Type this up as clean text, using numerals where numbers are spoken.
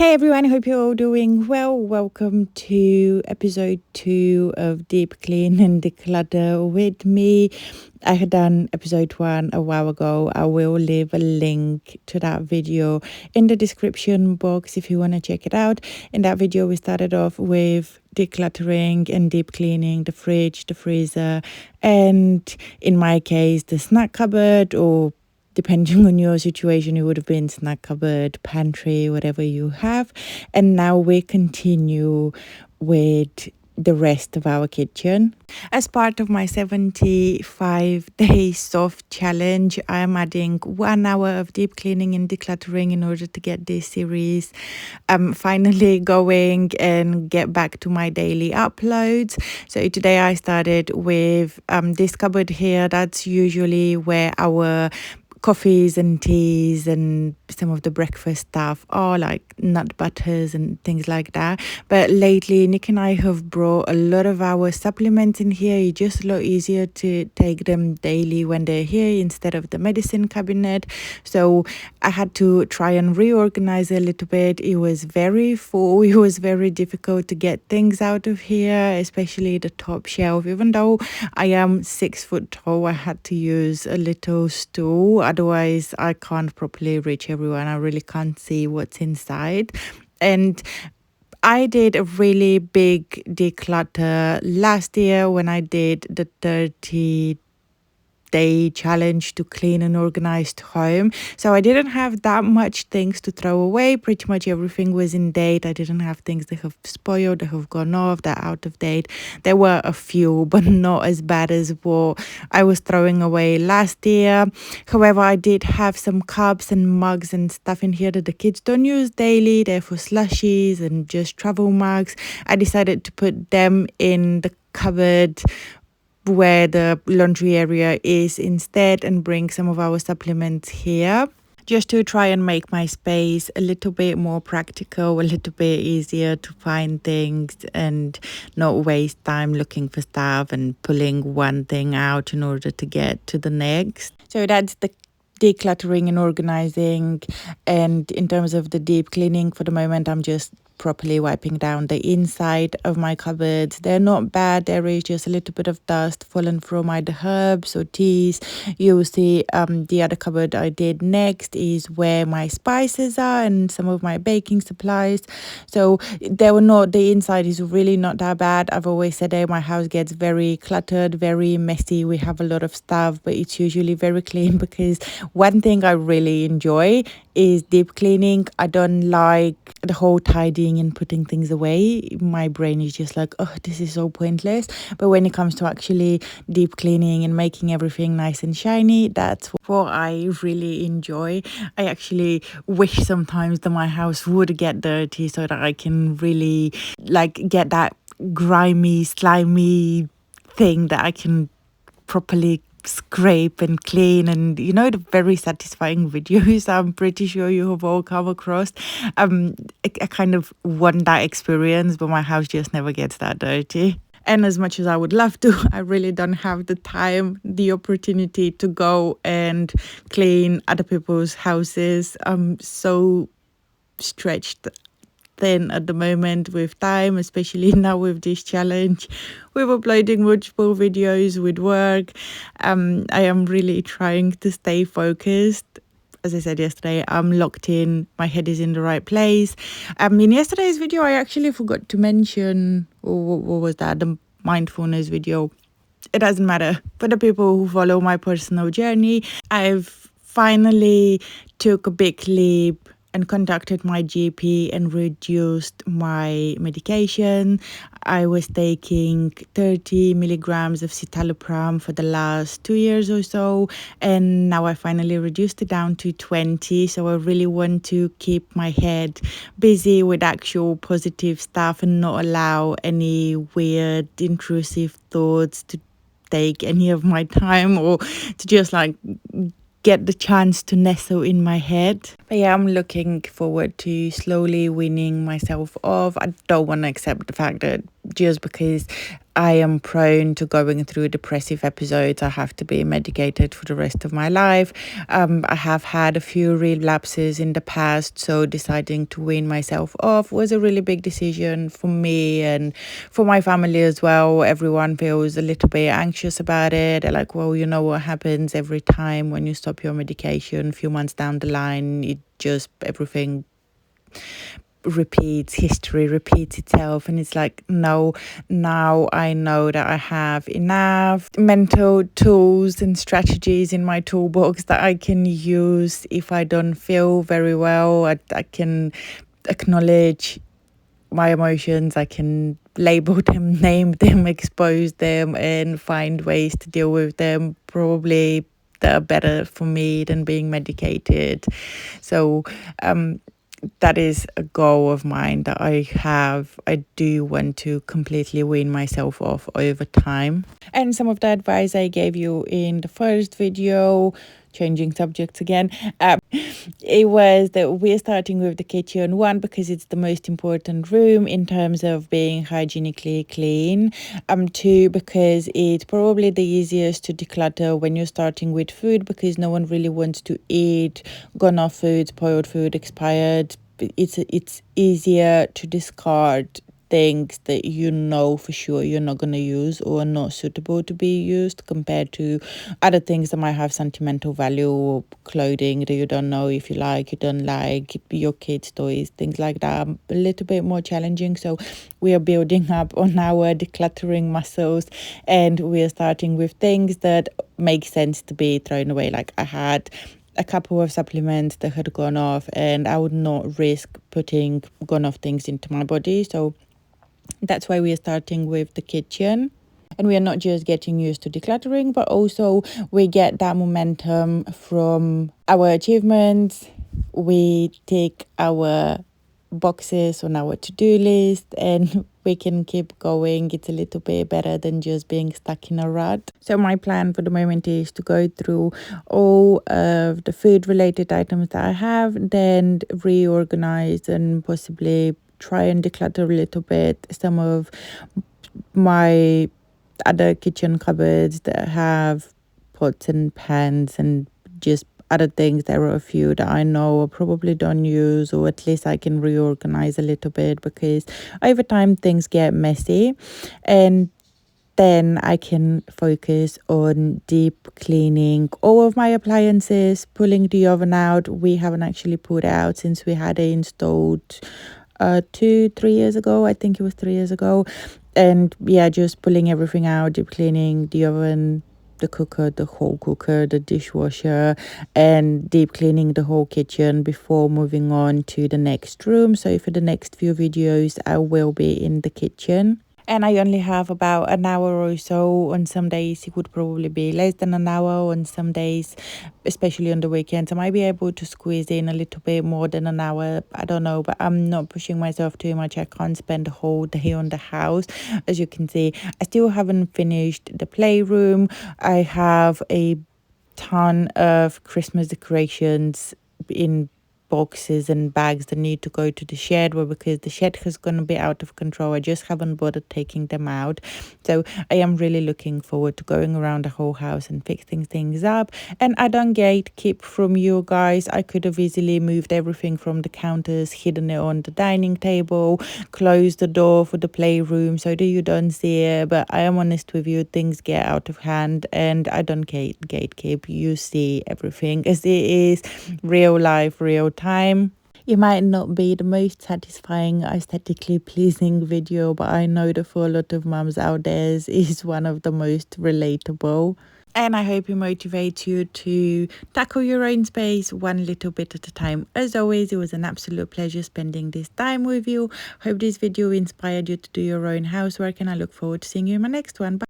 Hey everyone, hope you're all doing well. Welcome to episode 2 of Deep Clean and Declutter with me. I had done episode 1 a while ago. I will leave a link to that video in the description box if you want to check it out. In that video, we started off with decluttering and deep cleaning the fridge, the freezer, and in my case, the snack cupboard, or depending on your situation, it would have been snack cupboard, pantry, whatever you have. And now we continue with the rest of our kitchen. As part of my 75-day soft challenge, I am adding 1 hour of deep cleaning and decluttering in order to get this series finally going and get back to my daily uploads. So today I started with this cupboard here. That's usually where our coffees and teas and some of the breakfast stuff are, like nut butters and things like that. But lately Nick and I have brought a lot of our supplements in here. It's just a lot easier to take them daily when they're here instead of the medicine cabinet. So I had to try and reorganize a little bit. It was very full. It was very difficult to get things out of here, especially the top shelf. Even though I am 6 foot tall, I had to use a little stool. Otherwise, I can't properly reach everyone. I really can't see what's inside. And I did a really big declutter last year when I did the 30-day challenge to clean an organized home. So I didn't have that much things to throw away. Pretty much everything was in date. I didn't have things that have spoiled, that have gone off, that are out of date. There were a few, but not as bad as what I was throwing away last year. However, I did have some cups and mugs and stuff in here that the kids don't use daily. They're for slushies and just travel mugs. I decided to put them in the cupboard where the laundry area is instead and bring some of our supplements here, just to try and make my space a little bit more practical, a little bit easier to find things and not waste time looking for stuff and pulling one thing out in order to get to the next. So that's the decluttering and organizing. And in terms of the deep cleaning, for the moment I'm just properly wiping down the inside of my cupboards. They're not bad. There is just a little bit of dust fallen from either herbs or teas. You'll see the other cupboard I did next is where my spices are and some of my baking supplies. So the inside is really not that bad. I've always said that my house gets very cluttered, very messy. We have a lot of stuff, but it's usually very clean because one thing I really enjoy is deep cleaning. I don't like the whole tidying and putting things away. My brain is just like, oh, this is so pointless. But when it comes to actually deep cleaning and making everything nice and shiny, that's what I really enjoy. I actually wish sometimes that my house would get dirty so that I can really get that grimy, slimy thing that I can properly scrape and clean, and the very satisfying videos I'm pretty sure you have all come across. I kind of want that experience, but my house just never gets that dirty. And as much as I would love to, I really don't have the time, the opportunity to go and clean other people's houses. I'm so stretched thin at the moment with time, especially now with this challenge, with uploading multiple videos, with work. I am really trying to stay focused. As I said yesterday, I'm locked in, my head is in the right place. In yesterday's video, I actually forgot to mention, what was that, the mindfulness video. It doesn't matter. For the people who follow my personal journey, I've finally took a big leap and contacted my GP and reduced my medication. I was taking 30 milligrams of citalopram for the last 2 years or so, and now I finally reduced it down to 20. So I really want to keep my head busy with actual positive stuff and not allow any weird intrusive thoughts to take any of my time, or to just get the chance to nestle in my head. But yeah, I'm looking forward to slowly weaning myself off. I don't want to accept the fact that just because I am prone to going through depressive episodes. I have to be medicated for the rest of my life. I have had a few relapses in the past, so deciding to wean myself off was a really big decision for me and for my family as well. Everyone feels a little bit anxious about it. They're like, well, you know what happens every time when you stop your medication, a few months down the line, it just everything history repeats itself, and it's like, no, now I know that I have enough mental tools and strategies in my toolbox that I can use if I don't feel very well. I can acknowledge my emotions, I can label them, name them, expose them, and find ways to deal with them, probably that are better for me than being medicated. So that is a goal of mine that I have. I do want to completely wean myself off over time. And some of the advice I gave you in the first video, changing subjects again, it was that we're starting with the kitchen. One, because it's the most important room in terms of being hygienically clean. Two, because it's probably the easiest to declutter when you're starting with food, because no one really wants to eat gone off food, spoiled food, expired. It's easier to discard things that you know for sure you're not going to use or are not suitable to be used, compared to other things that might have sentimental value, or clothing that you don't know if you like, you don't like, your kids' toys, things like that. A little bit more challenging. So we are building up on our decluttering muscles, and we are starting with things that make sense to be thrown away. Like, I had a couple of supplements that had gone off, and I would not risk putting gone off things into my body. So that's why we are starting with the kitchen. And we are not just getting used to decluttering, but also we get that momentum from our achievements. We take our boxes on our to-do list, and we can keep going. It's a little bit better than just being stuck in a rut. So my plan for the moment is to go through all of the food related items that I have, then reorganize and possibly try and declutter a little bit some of my other kitchen cupboards that have pots and pans and just other things. There are a few that I know I probably don't use, or at least I can reorganize a little bit, because over time things get messy, and then I can focus on deep cleaning all of my appliances, pulling the oven out. We haven't actually pulled it out since we had it installed 3 years ago. I think it was 3 years ago. And yeah, just pulling everything out, deep cleaning the oven, the cooker, the whole cooker, the dishwasher, and deep cleaning the whole kitchen before moving on to the next room. So for the next few videos, I will be in the kitchen. And I only have about an hour or so. On some days it would probably be less than an hour. On some days, especially on the weekends, I might be able to squeeze in a little bit more than an hour. I don't know, but I'm not pushing myself too much. I can't spend the whole day on the house. As you can see, I still haven't finished the playroom. I have a ton of Christmas decorations in boxes and bags that need to go to the shed, well, because the shed has gone a bit out of control. I just haven't bothered taking them out. So I am really looking forward to going around the whole house and fixing things up. And I don't gatekeep from you guys. I could have easily moved everything from the counters, hidden it on the dining table, closed the door for the playroom so that you don't see it. But I am honest with you, things get out of hand, and I don't gatekeep. You see everything as it is, real life, real time. It might not be the most satisfying, aesthetically pleasing video, but I know that for a lot of mums out there, is one of the most relatable. And I hope it motivates you to tackle your own space one little bit at a time. As always, it was an absolute pleasure spending this time with you. Hope this video inspired you to do your own housework, and I look forward to seeing you in my next one. Bye.